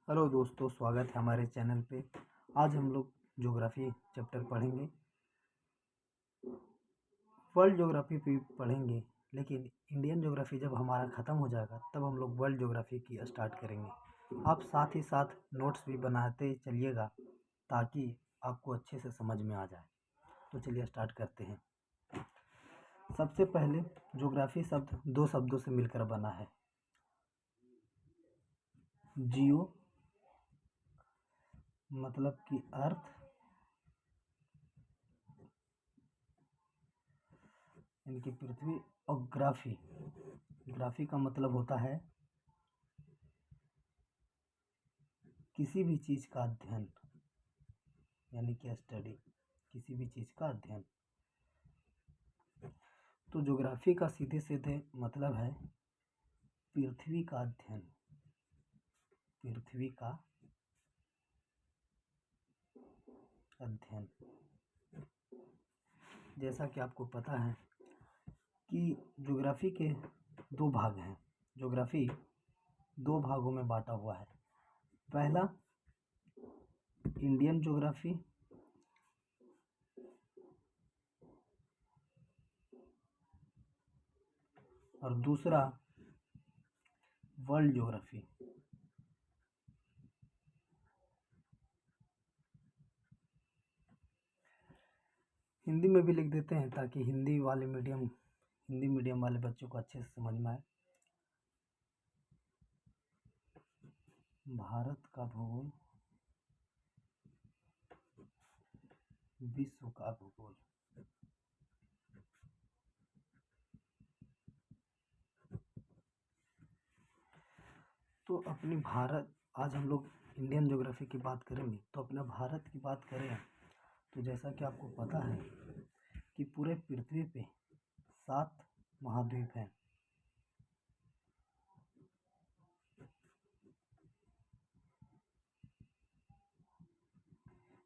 Hello दोस्तों, स्वागत है हमारे चैनल पे। आज हम लोग ज्योग्राफी चैप्टर पढ़ेंगे। वर्ल्ड ज्योग्राफी भी पढ़ेंगे, लेकिन इंडियन ज्योग्राफी जब हमारा ख़त्म हो जाएगा तब हम लोग वर्ल्ड ज्योग्राफी की स्टार्ट करेंगे। आप साथ ही साथ नोट्स भी बनाते चलिएगा ताकि आपको अच्छे से समझ में आ जाए। तो चलिए स्टार्ट करते हैं। सबसे पहले ज्योग्राफी शब्द दो शब्दों से मिलकर बना है। जियो मतलब कि अर्थ, इनकी पृथ्वी, और ग्राफी, ग्राफी का मतलब होता है किसी भी चीज़ का अध्ययन, यानी कि स्टडी, किसी भी चीज़ का अध्ययन। तो ज्योग्राफी का सीधे सीधे मतलब है पृथ्वी का अध्ययन, पृथ्वी का अध्ययन। जैसा कि आपको पता है कि ज्योग्राफी के दो भाग हैं। ज्योग्राफी दो भागों में बांटा हुआ है। पहला इंडियन ज्योग्राफी और दूसरा वर्ल्ड ज्योग्राफी। हिंदी में भी लिख देते हैं ताकि हिंदी मीडियम वाले बच्चों को अच्छे से समझ में आए। भारत का भूगोल, विश्व का भूगोल। तो अपनी भारत, आज हम लोग इंडियन ज्योग्राफी की बात करेंगे। तो अपने भारत की बात करें तो जैसा कि आपको पता है कि पूरे पृथ्वी पे 7 महाद्वीप हैं।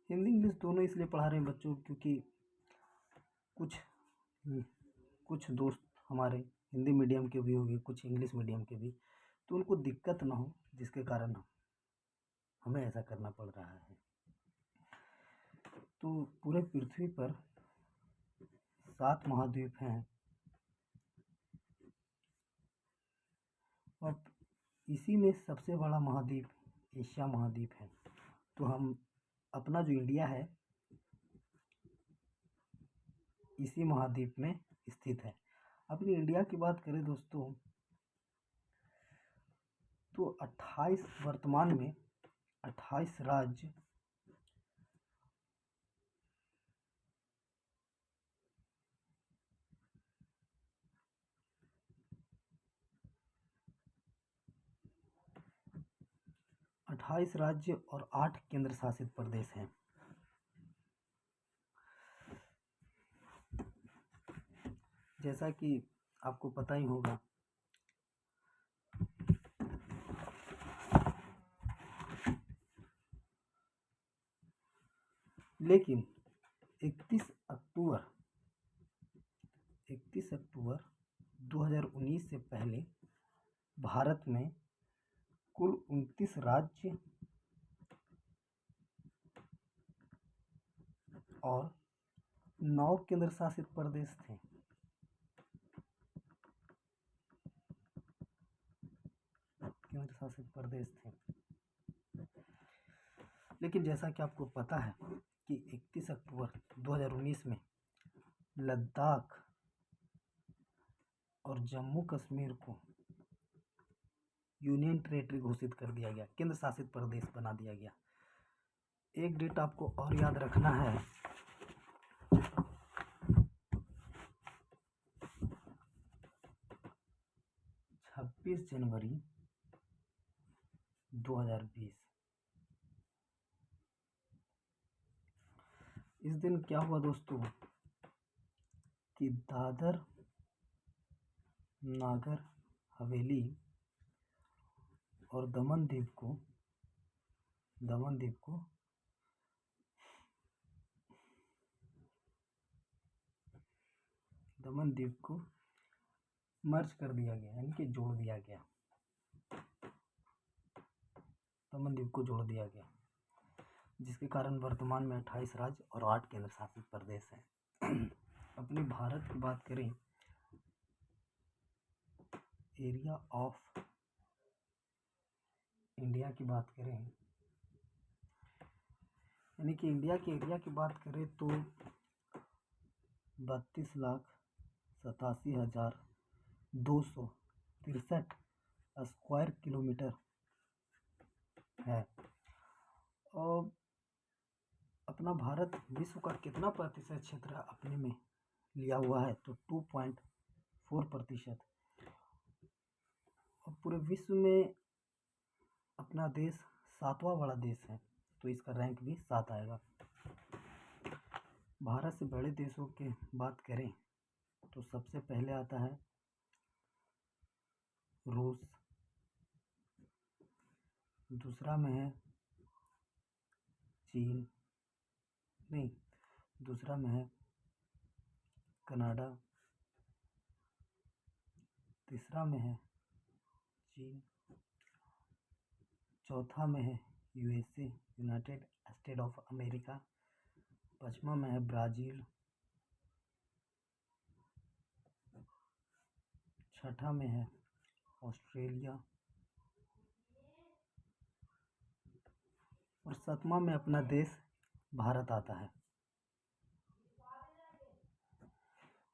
हिंदी इंग्लिश दोनों इसलिए पढ़ा रहे हैं बच्चों क्योंकि कुछ कुछ दोस्त हमारे हिंदी मीडियम के भी होंगे, कुछ इंग्लिश मीडियम के भी, तो उनको दिक्कत ना हो, जिसके कारण हमें ऐसा करना पड़ रहा है। तो पूरे पृथ्वी पर 7 महाद्वीप हैं और इसी में सबसे बड़ा महाद्वीप एशिया महाद्वीप है। तो हम अपना जो इंडिया है इसी महाद्वीप में स्थित है। अपनी इंडिया की बात करें दोस्तों तो 28 वर्तमान में 28 राज्य, 28 राज्य और 8 केंद्र शासित प्रदेश हैं। जैसा कि आपको पता ही होगा लेकिन 31 अक्टूबर 2019 से पहले भारत में कुल 29 राज्य और 9 केंद्र शासित प्रदेश थे। केंद्र शासित प्रदेश थे। लेकिन जैसा कि आपको पता है कि 31 अक्टूबर 2019 में लद्दाख और जम्मू कश्मीर को यूनियन टेरेटरी घोषित कर दिया गया, केंद्र शासित प्रदेश बना दिया गया। एक डेट आपको और याद रखना है, 26 जनवरी 2020। इस दिन क्या हुआ दोस्तों कि दादर नागर हवेली और दमन द्वीप को मर्ज कर दिया गया, यानी कि जोड़ दिया गया। दमन द्वीप को जोड़ दिया गया, जिसके कारण वर्तमान में 28 राज्य और 8 केंद्र शासित प्रदेश हैं। अपने भारत की बात करें, एरिया ऑफ इंडिया की बात करें, यानी कि इंडिया के एरिया की बात करें तो 32,87,263 स्क्वायर किलोमीटर है। और अपना भारत विश्व का कितना प्रतिशत क्षेत्र अपने में लिया हुआ है, तो 2.4%। और पूरे विश्व में अपना देश 7वां बड़ा देश है, तो इसका रैंक भी 7 आएगा। भारत से बड़े देशों की बात करें तो सबसे पहले आता है रूस, दूसरा में है चीन, नहीं, दूसरा में है कनाडा, तीसरा में है चीन, चौथा में है USA, United state of America, पांचवा में है ब्राज़ील, छठा में है ऑस्ट्रेलिया और सातवां में अपना देश भारत आता है।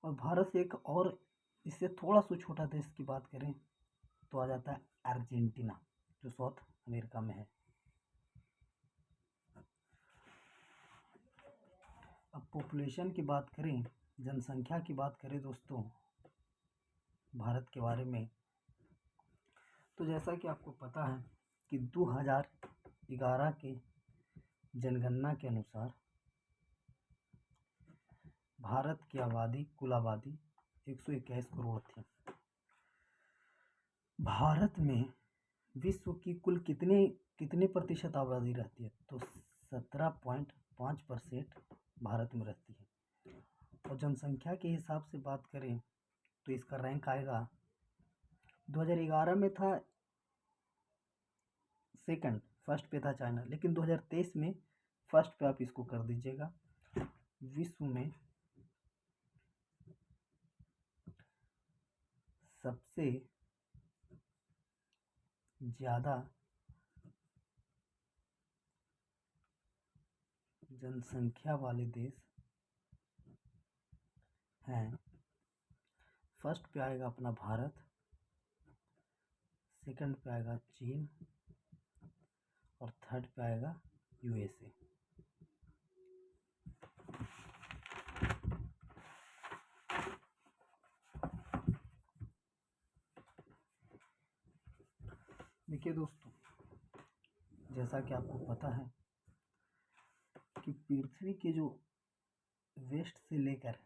और भारत से एक और इससे थोड़ा सा छोटा देश की बात करें तो आ जाता है अर्जेंटीना, जो साउथ अमेरिका में है। अब पॉपुलेशन की बात करें, जनसंख्या की बात करें दोस्तों भारत के बारे में, तो जैसा कि आपको पता है कि 2011 के जनगणना के अनुसार भारत की आबादी, कुल आबादी 121 करोड़ थी। भारत में विश्व की कुल कितने प्रतिशत आबादी रहती है, तो 17.5% भारत में रहती है। और जनसंख्या के हिसाब से बात करें तो इसका रैंक आएगा, 2011 में था सेकंड, फर्स्ट पे था चाइना, लेकिन 2023 में फर्स्ट पे आप इसको कर दीजिएगा। विश्व में सबसे ज़्यादा जनसंख्या वाले देश हैं, फर्स्ट पे आएगा अपना भारत, सेकंड पे आएगा चीन और थर्ड पे आएगा यूएसए। देखिए दोस्तों, जैसा कि आपको पता है कि पृथ्वी के जो वेस्ट से लेकर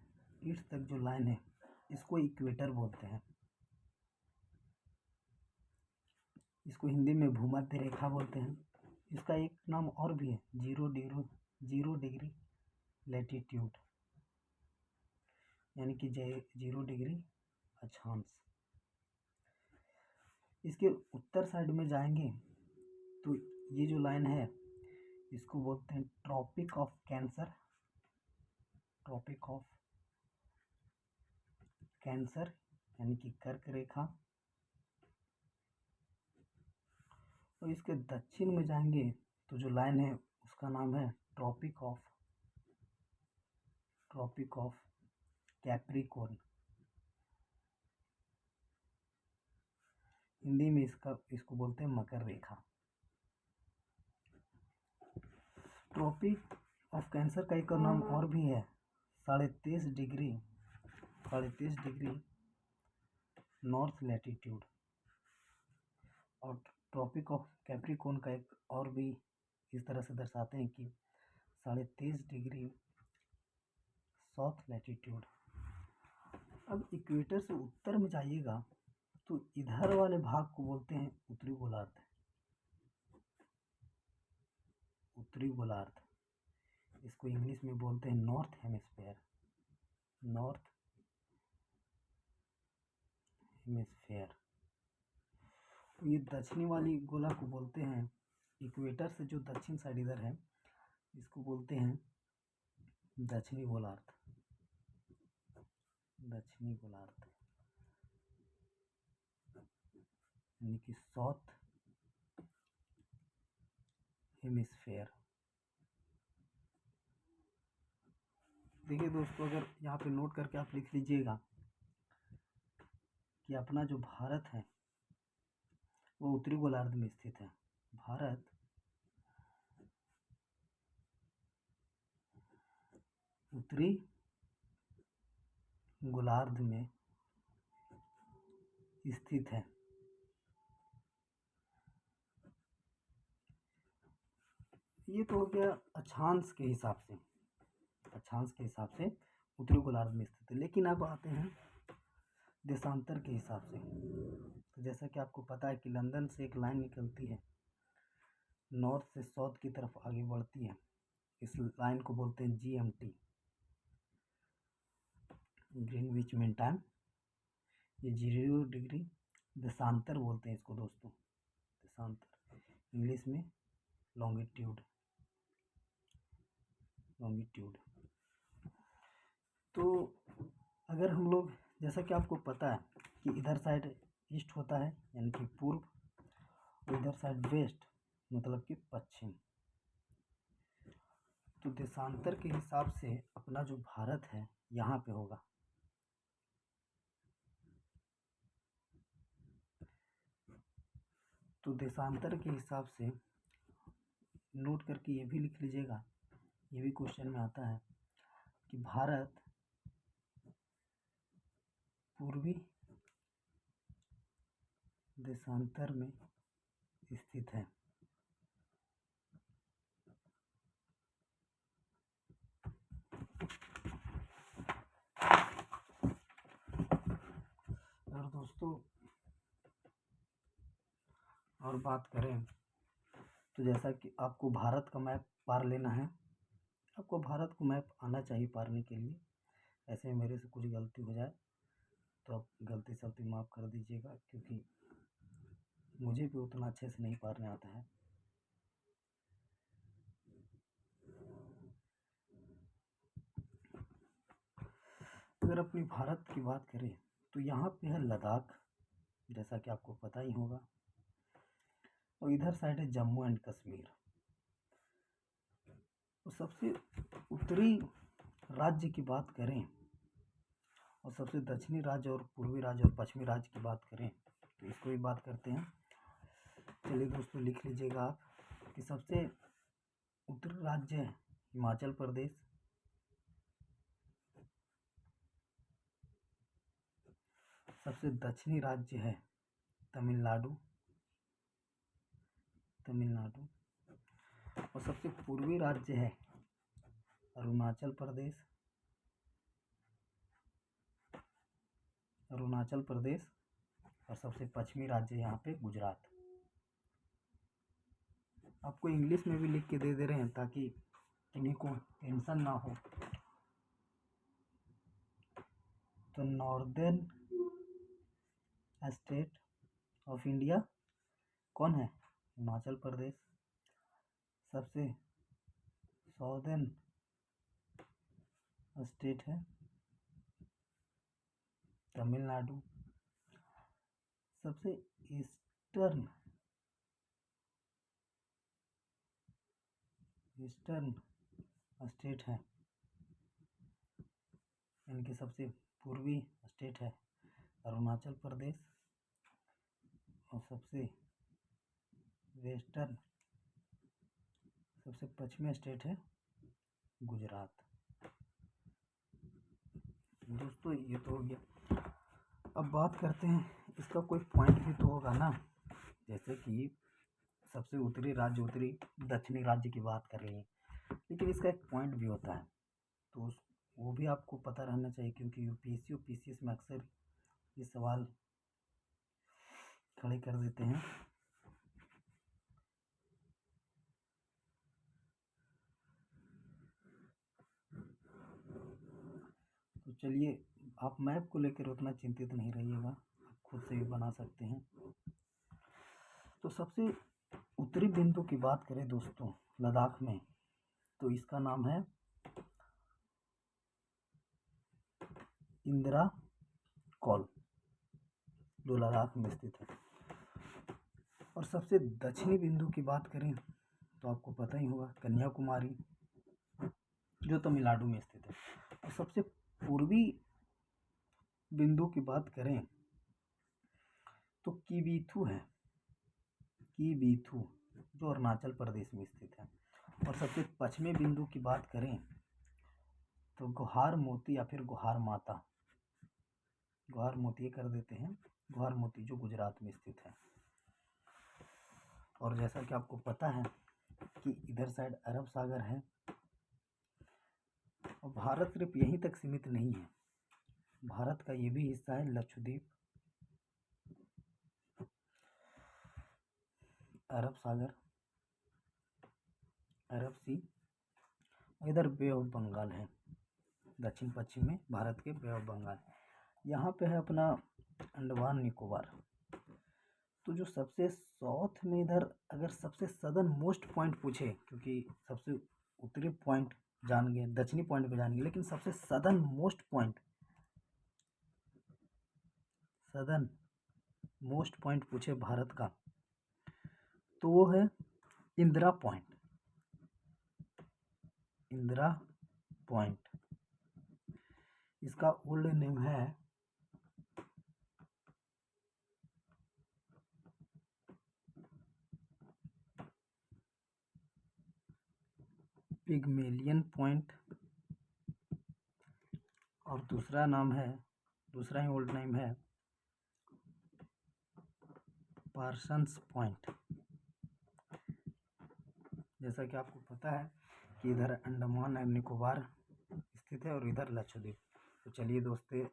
ईस्ट तक जो लाइन है, इसको इक्वेटर बोलते हैं। इसको हिंदी में भूमध्य रेखा बोलते हैं। इसका एक नाम और भी है, जीरो डिग्री लैटिट्यूड, यानी कि 0 डिग्री अक्षांश। इसके उत्तर साइड में जाएंगे तो ये जो लाइन है इसको बोलते हैं ट्रॉपिक ऑफ कैंसर, यानी कि कर्क रेखा। और इसके दक्षिण में जाएंगे तो जो लाइन है उसका नाम है ट्रॉपिक ऑफ कैप्रिकॉर्न। हिंदी में इसको बोलते हैं मकर रेखा। ट्रॉपिक ऑफ कैंसर का एक नाम और भी है 33.5 डिग्री नॉर्थ लैटिट्यूड। और ट्रॉपिक ऑफ कैप्रिकॉर्न का एक और भी इस तरह से दर्शाते हैं कि 23.5 डिग्री साउथ लैटिट्यूड। अब इक्वेटर से उत्तर में जाइएगा तो इधर वाले भाग को बोलते हैं उत्तरी गोलार्ध। इसको इंग्लिश में बोलते हैं नॉर्थ हेमिस्फेयर। ये दक्षिणी वाली गोला को बोलते हैं इक्वेटर से जो दक्षिण साइड इधर है इसको बोलते हैं दक्षिणी गोलार्ध। दक्षिणी गोलार्ध यानी कि साउथ हेमिस्फेयर। देखिए दोस्तों, अगर यहाँ पे नोट करके आप लिख लीजिएगा कि अपना जो भारत है वो उत्तरी गोलार्ध में स्थित है। भारत उत्तरी गोलार्ध में स्थित है। ये तो हो गया अक्षांश के हिसाब से, अक्षांश के हिसाब से उत्तरी गोलार्ध में स्थित है। लेकिन अब आते हैं देशांतर के हिसाब से। तो जैसा कि आपको पता है कि लंदन से एक लाइन निकलती है, नॉर्थ से साउथ की तरफ आगे बढ़ती है। इस लाइन को बोलते हैं GMT, ग्रीनविच मीन टाइम। ये 0 डिग्री देशांतर बोलते हैं इसको दोस्तों, देशांतर, इंग्लिश में लॉन्गिट्यूड, लॉन्गिट्यूड। तो अगर हम लोग, जैसा कि आपको पता है कि इधर साइड ईस्ट होता है यानी कि पूर्व, और इधर साइड वेस्ट मतलब कि पश्चिम। तो देशांतर के हिसाब से अपना जो भारत है यहाँ पे होगा। तो देशांतर के हिसाब से नोट करके ये भी लिख लीजिएगा, ये भी क्वेश्चन में आता है कि भारत पूर्वी देशांतर में स्थित है। और दोस्तों और बात करें तो जैसा कि आपको भारत का मैप पार लेना है, आपको भारत को मैप आना चाहिए पारने के लिए। ऐसे मेरे से कुछ गलती हो जाए तो आप गलती सलती माफ़ कर दीजिएगा, क्योंकि मुझे भी उतना अच्छे से नहीं पारने आता है। अगर अपनी भारत की बात करें तो यहाँ पे है लद्दाख, जैसा कि आपको पता ही होगा, और इधर साइड है जम्मू एंड कश्मीर। तो सबसे उत्तरी राज्य की बात करें और सबसे दक्षिणी राज्य और पूर्वी राज्य और पश्चिमी राज्य की बात करें तो इसको भी बात करते हैं। चलिए दोस्तों लिख लीजिएगा आप कि सबसे उत्तरी राज्य है हिमाचल प्रदेश, सबसे दक्षिणी राज्य है तमिलनाडु, तमिलनाडु, और सबसे पूर्वी राज्य है अरुणाचल प्रदेश, अरुणाचल प्रदेश, और सबसे पश्चिमी राज्य यहाँ पे गुजरात। आपको इंग्लिश में भी लिख के दे रहे हैं ताकि किन्हीं को टेंशन ना हो। तो नॉर्दर्न स्टेट ऑफ इंडिया कौन है? हिमाचल प्रदेश। सबसे साउदर्न स्टेट है तमिलनाडु। सबसे ईस्टर्न स्टेट है, यानी कि सबसे पूर्वी स्टेट है अरुणाचल प्रदेश, और सबसे वेस्टर्न, सबसे पश्चिमी स्टेट है गुजरात। दोस्तों ये तो हो गया। अब बात करते हैं, इसका कोई पॉइंट भी तो होगा ना, जैसे कि सबसे उत्तरी राज्य, उत्तरी दक्षिणी राज्य की बात कर रही है, लेकिन इसका एक पॉइंट भी होता है, तो वो भी आपको पता रहना चाहिए, क्योंकि यूपीएससी और पीसीएस में अक्सर ये सवाल खड़े कर देते हैं। तो चलिए, आप मैप को लेकर उतना चिंतित नहीं रहिएगा, आप खुद से भी बना सकते हैं। तो सबसे उत्तरी बिंदु की बात करें दोस्तों लद्दाख में, तो इसका नाम है इंदिरा कॉल, जो लद्दाख में स्थित है। और सबसे दक्षिणी बिंदु की बात करें तो आपको पता ही होगा कन्याकुमारी, जो तमिलनाडु में स्थित है। और सबसे पूर्वी बिंदु की बात करें तो किबीथु है, किबीथु, जो अरुणाचल प्रदेश में स्थित है। और सबसे पश्चिमी बिंदु की बात करें तो गुहार मोती या फिर गुहार माता, गुहार मोती कर देते हैं, गुहार मोती, जो गुजरात में स्थित है। और जैसा कि आपको पता है कि इधर साइड अरब सागर है, और भारत सिर्फ यहीं तक सीमित नहीं है, भारत का ये भी हिस्सा है लक्षद्वीप, अरब सागर, अरब सी, इधर बे ऑफ बंगाल है, दक्षिण पश्चिम में भारत के बे ऑफ बंगाल। यहाँ पे है अपना अंडमान निकोबार। तो जो सबसे साउथ में इधर अगर सबसे सदर्न मोस्ट पॉइंट पूछे, क्योंकि सबसे उत्तरी पॉइंट जान गए, दक्षिणी पॉइंट पे जान गए, लेकिन सबसे southern most point, southern most point पूछे भारत का, तो वो है इंदिरा पॉइंट, इंदिरा पॉइंट। इसका ओल्ड नेम है पिग्मेलियन पॉइंट, और दूसरा नाम है, दूसरा ही ओल्ड नेम है पार्सन्स पॉइंट। जैसा कि आपको पता है कि इधर अंडमान एंड निकोबार स्थित है और इधर लक्षद्वीप। तो चलिए दोस्तों,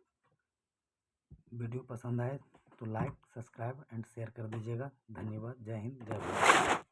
वीडियो पसंद आए तो लाइक, सब्सक्राइब एंड शेयर कर दीजिएगा। धन्यवाद। जय हिंद, जय भारत।